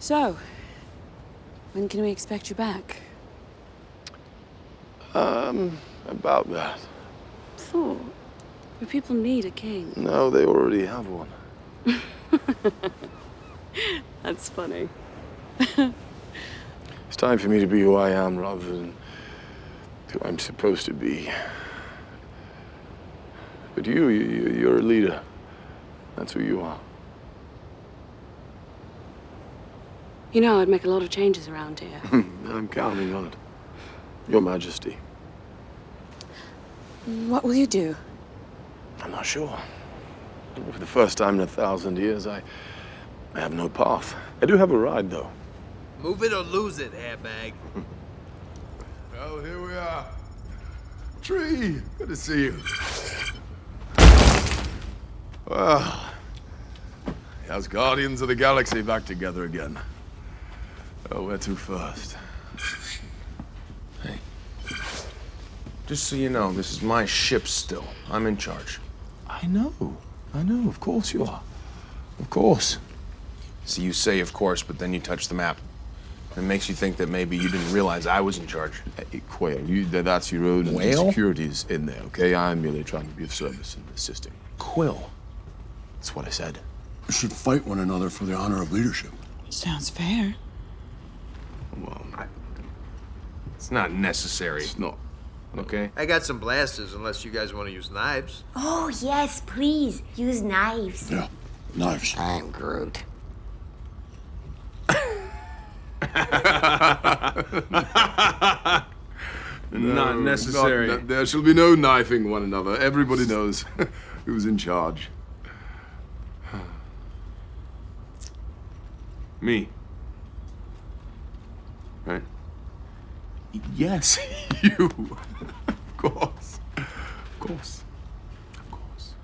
So, when can we expect you back? About that. Thor, your people need a king. No, they already have one. That's funny. It's time for me to be who I am rather than who I'm supposed to be. But you're a leader. That's who you are. You know, I'd make a lot of changes around here. I'm counting on it. Your Majesty. What will you do? I'm not sure. For the first time in 1,000 years, I have no path. I do have a ride, though. Move it or lose it, airbag. Well, here we are. Tree, good to see you. Well, how's Guardians of the Galaxy back together again? Oh, where to first? Hey. Just so you know, this is my ship still. I'm in charge. I know, of course you are. Of course. So you say of course, but then you touch the map. It makes you think that maybe you didn't realize I was in charge. Hey, Quail, that's your own Whale? insecurities in there, okay? I'm merely trying to be of service and assisting. Quill. That's what I said. We should fight one another for the honor of leadership. Sounds fair. Well, It's not necessary. it's not. Okay? I got some blasters, unless you guys want to use knives. Oh, yes, please. Use knives. Yeah, knives. I'm Groot. Not necessary. There shall be no knifing one another. Everybody knows who's in charge. Me. Right? Yes, you. Of course. Of course. Of course.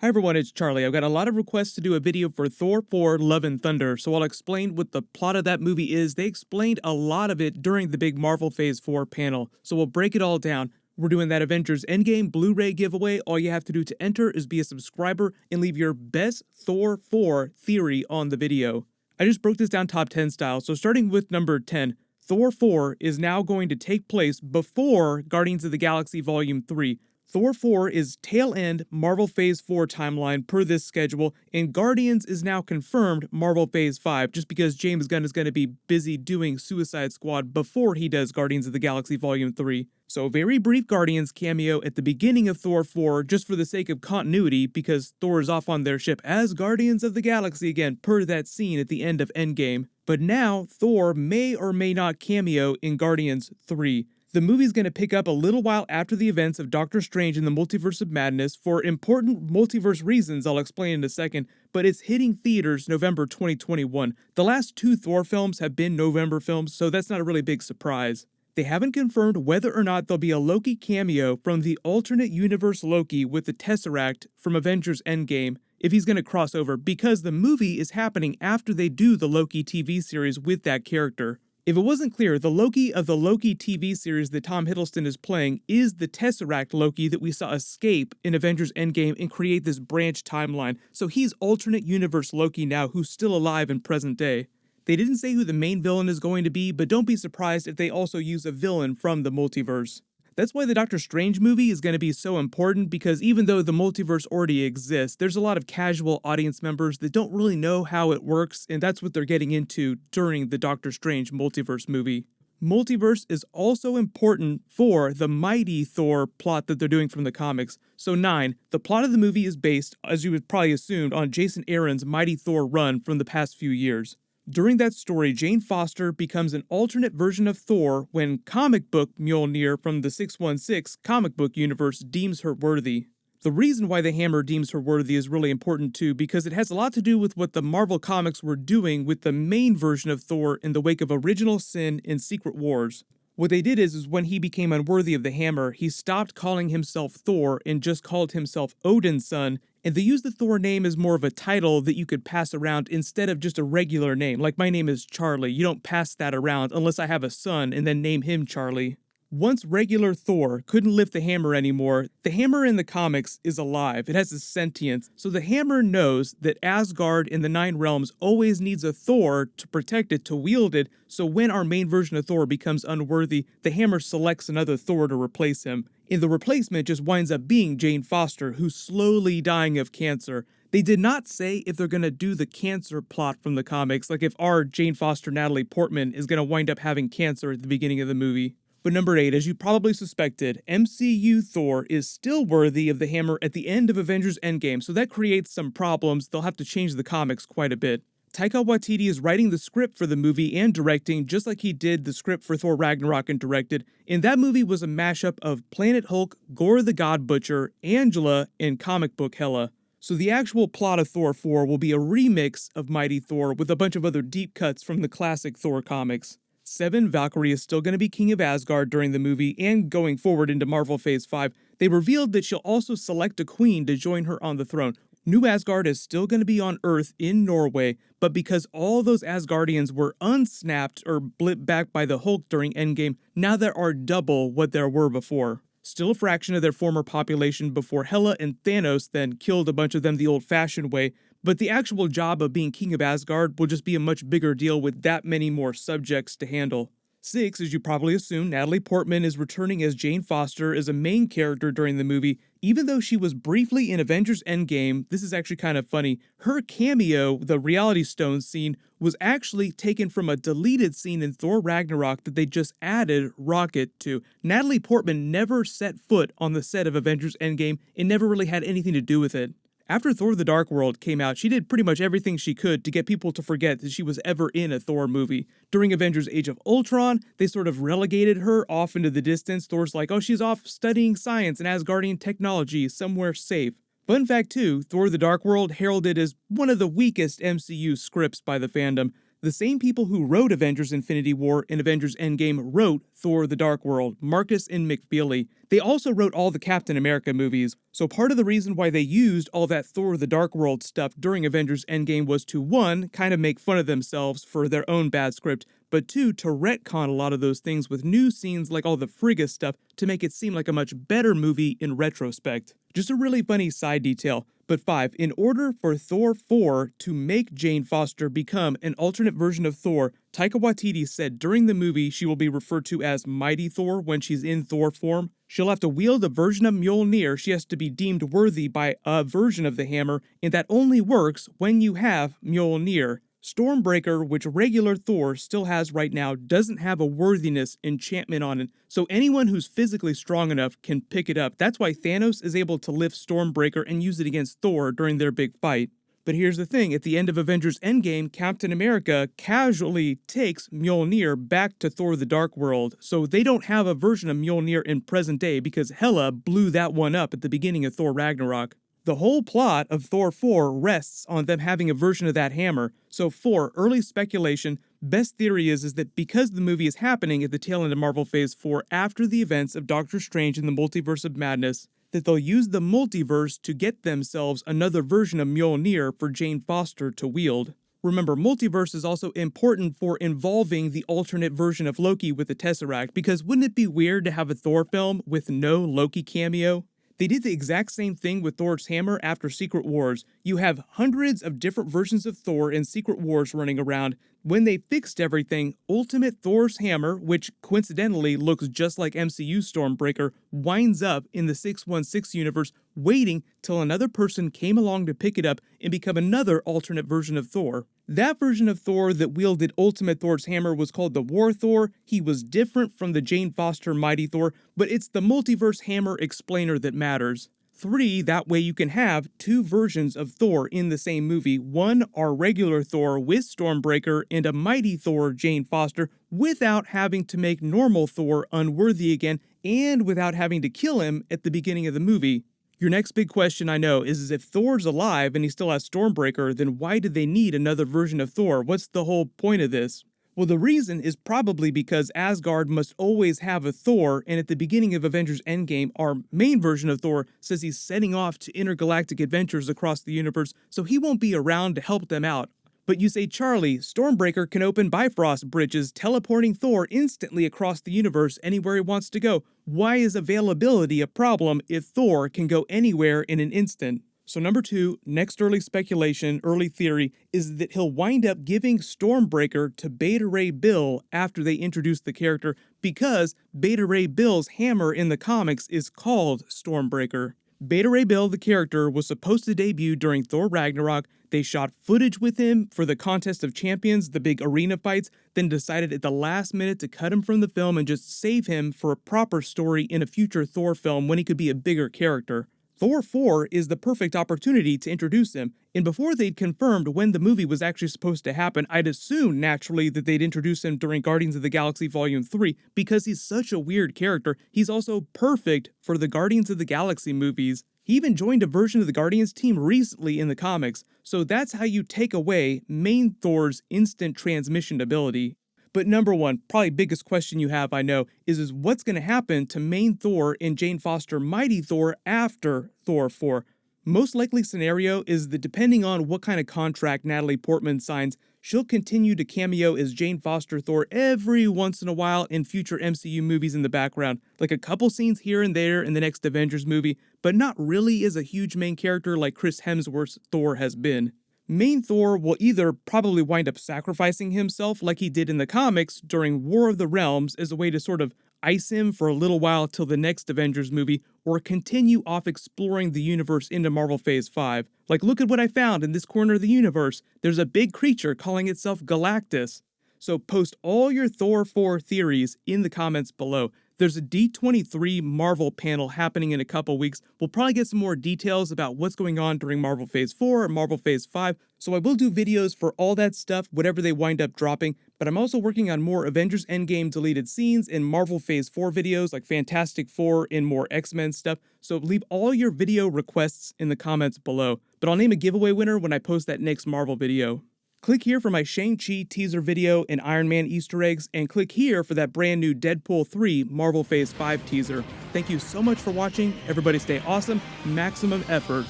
Hi everyone, it's Charlie. I've got a lot of requests to do a video for Thor 4 Love and Thunder, so I'll explain what the plot of that movie is. They explained a lot of it during the big Marvel Phase 4 panel, so we'll break it all down. We're doing that Avengers Endgame Blu-ray giveaway. All you have to do to enter is be a subscriber and leave your best Thor 4 theory on the video. I just broke this down top 10 style, so starting with number 10, Thor 4 is now going to take place before Guardians of the Galaxy Volume 3. Thor 4 is tail-end Marvel Phase 4 timeline per this schedule, and Guardians is now confirmed Marvel Phase 5, just because James Gunn is going to be busy doing Suicide Squad before he does Guardians of the Galaxy Volume 3. So very brief Guardians cameo at the beginning of Thor 4, just for the sake of continuity, because Thor is off on their ship as Guardians of the Galaxy again, per that scene at the end of Endgame. But now, Thor may or may not cameo in Guardians 3. The movie's going to pick up a little while after the events of Doctor Strange in the Multiverse of Madness for important multiverse reasons I'll explain in a second, but it's hitting theaters November 2021. The last two Thor films have been November films, so that's not a really big surprise. They haven't confirmed whether or not there'll be a Loki cameo from the alternate universe Loki with the Tesseract from Avengers Endgame, if he's going to cross over, because the movie is happening after they do the Loki TV series with that character. If it wasn't clear, the Loki of the Loki TV series that Tom Hiddleston is playing is the Tesseract Loki that we saw escape in Avengers Endgame and create this branch timeline, so he's alternate universe Loki now who's still alive in present day. They didn't say who the main villain is going to be, but don't be surprised if they also use a villain from the multiverse. That's why the Doctor Strange movie is going to be so important, because even though the multiverse already exists, there's a lot of casual audience members that don't really know how it works, and that's what they're getting into during the Doctor Strange multiverse movie. Multiverse is also important for the Mighty Thor plot that they're doing from the comics. So 9, the plot of the movie is based, as you would probably assumed, on Jason Aaron's Mighty Thor run from the past few years. During that story, Jane Foster becomes an alternate version of Thor when comic book Mjolnir from the 616 comic book universe deems her worthy. The reason why the hammer deems her worthy is really important too, because it has a lot to do with what the Marvel Comics were doing with the main version of Thor in the wake of Original Sin and Secret Wars. What they did is when he became unworthy of the hammer, he stopped calling himself Thor and just called himself Odin's son, and they used the Thor name as more of a title that you could pass around instead of just a regular name. Like, my name is Charlie. You don't pass that around unless I have a son and then name him Charlie. Once regular Thor couldn't lift the hammer anymore, the hammer in the comics is alive. It has a sentience, so the hammer knows that Asgard in the Nine Realms always needs a Thor to protect it, to wield it, so when our main version of Thor becomes unworthy, the hammer selects another Thor to replace him. And the replacement just winds up being Jane Foster, who's slowly dying of cancer. They did not say if they're going to do the cancer plot from the comics, like if our Jane Foster Natalie Portman is going to wind up having cancer at the beginning of the movie. But number 8, as you probably suspected, MCU Thor is still worthy of the hammer at the end of Avengers Endgame, so that creates some problems. They'll have to change the comics quite a bit. Taika Waititi is writing the script for the movie and directing, just like he did the script for Thor Ragnarok and directed, and that movie was a mashup of Planet Hulk, Gore the God Butcher, Angela, and comic book Hela. So the actual plot of Thor 4 will be a remix of Mighty Thor with a bunch of other deep cuts from the classic Thor comics. 7, Valkyrie is still going to be King of Asgard during the movie and going forward into Marvel Phase 5. They revealed that she'll also select a queen to join her on the throne. New Asgard is still going to be on Earth in Norway, but because all those Asgardians were unsnapped or blipped back by the Hulk during Endgame, now there are double what there were before. Still a fraction of their former population before Hela and Thanos then killed a bunch of them the old-fashioned way, but the actual job of being King of Asgard will just be a much bigger deal with that many more subjects to handle. 6, as you probably assume, Natalie Portman is returning as Jane Foster as a main character during the movie. Even though she was briefly in Avengers Endgame, this is actually kind of funny, her cameo, the Reality Stone scene, was actually taken from a deleted scene in Thor Ragnarok that they just added Rocket to. Natalie Portman never set foot on the set of Avengers Endgame and never really had anything to do with it. After Thor the Dark World came out, she did pretty much everything she could to get people to forget that she was ever in a Thor movie. During Avengers Age of Ultron, they sort of relegated her off into the distance. Thor's like, oh, she's off studying science and Asgardian technology somewhere safe. Fun fact too, Thor the Dark World heralded as one of the weakest MCU scripts by the fandom. The same people who wrote Avengers Infinity War and Avengers Endgame wrote Thor the Dark World, Marcus and McFeely. They also wrote all the Captain America movies, so part of the reason why they used all that Thor the Dark World stuff during Avengers Endgame was to 1, kind of make fun of themselves for their own bad script, but 2, to retcon a lot of those things with new scenes like all the Frigga stuff to make it seem like a much better movie in retrospect. Just a really funny side detail. But 5, in order for Thor 4 to make Jane Foster become an alternate version of Thor, Taika Waititi said during the movie she will be referred to as Mighty Thor when she's in Thor form. She'll have to wield a version of Mjolnir. She has to be deemed worthy by a version of the hammer, and that only works when you have Mjolnir. Stormbreaker, which regular Thor still has right now, doesn't have a worthiness enchantment on it, so anyone who's physically strong enough can pick it up. That's why Thanos is able to lift Stormbreaker and use it against Thor during their big fight. But here's the thing, at the end of Avengers Endgame, Captain America casually takes Mjolnir back to Thor the Dark World, so they don't have a version of Mjolnir in present day because Hela blew that one up at the beginning of Thor Ragnarok. The whole plot of Thor 4 rests on them having a version of that hammer, so 4, early speculation, best theory is that because the movie is happening at the tail end of Marvel Phase 4 after the events of Doctor Strange in the Multiverse of Madness, that they'll use the multiverse to get themselves another version of Mjolnir for Jane Foster to wield. Remember, multiverse is also important for involving the alternate version of Loki with the Tesseract, because wouldn't it be weird to have a Thor film with no Loki cameo? They did the exact same thing with Thor's hammer after Secret Wars. You have hundreds of different versions of Thor in Secret Wars running around. When they fixed everything, Ultimate Thor's hammer, which coincidentally looks just like MCU Stormbreaker, winds up in the 616 universe, waiting till another person came along to pick it up and become another alternate version of Thor. That version of Thor that wielded Ultimate Thor's hammer was called the War Thor. He was different from the Jane Foster Mighty Thor, but it's the multiverse hammer explainer that matters. 3, that way you can have 2 versions of Thor in the same movie. One, our regular Thor with Stormbreaker, and a Mighty Thor, Jane Foster, without having to make normal Thor unworthy again, and without having to kill him at the beginning of the movie. Your next big question, I know, is if Thor's alive and he still has Stormbreaker, then why did they need another version of Thor? What's the whole point of this? Well, the reason is probably because Asgard must always have a Thor, and at the beginning of Avengers Endgame, our main version of Thor says he's setting off to intergalactic adventures across the universe, so he won't be around to help them out. But you say, Charlie, Stormbreaker can open Bifrost bridges, teleporting Thor instantly across the universe anywhere he wants to go. Why is availability a problem if Thor can go anywhere in an instant? So number 2, next early speculation, early theory, is that he'll wind up giving Stormbreaker to Beta Ray Bill after they introduce the character, because Beta Ray Bill's hammer in the comics is called Stormbreaker. Beta Ray Bill, the character, was supposed to debut during Thor Ragnarok. They shot footage with him for the Contest of Champions, the big arena fights, then decided at the last minute to cut him from the film and just save him for a proper story in a future Thor film when he could be a bigger character. Thor 4 is the perfect opportunity to introduce him, and before they'd confirmed when the movie was actually supposed to happen, I'd assume naturally that they'd introduce him during Guardians of the Galaxy Volume 3, because he's such a weird character. He's also perfect for the Guardians of the Galaxy movies. He even joined a version of the Guardians team recently in the comics, so that's how you take away main Thor's instant transmission ability. But number 1, probably biggest question you have, I know, is what's going to happen to main Thor and Jane Foster Mighty Thor after Thor 4? Most likely scenario is that depending on what kind of contract Natalie Portman signs, she'll continue to cameo as Jane Foster Thor every once in a while in future MCU movies in the background, like a couple scenes here and there in the next Avengers movie, but not really as a huge main character like Chris Hemsworth's Thor has been. Main Thor will either probably wind up sacrificing himself like he did in the comics during War of the Realms as a way to sort of ice him for a little while till the next Avengers movie, or continue off exploring the universe into Marvel Phase 5. Like, look at what I found in this corner of the universe. There's a big creature calling itself Galactus. So post all your Thor 4 theories in the comments below. There's a D23 Marvel panel happening in a couple weeks. We'll probably get some more details about what's going on during Marvel Phase 4 and Marvel Phase 5, so I will do videos for all that stuff, whatever they wind up dropping, but I'm also working on more Avengers Endgame deleted scenes and Marvel Phase 4 videos like Fantastic Four and more X-Men stuff, so leave all your video requests in the comments below. But I'll name a giveaway winner when I post that next Marvel video. Click here for my Shang-Chi teaser video and Iron Man Easter eggs, and click here for that brand new Deadpool 3 Marvel Phase 5 teaser. Thank you so much for watching. Everybody stay awesome. Maximum effort.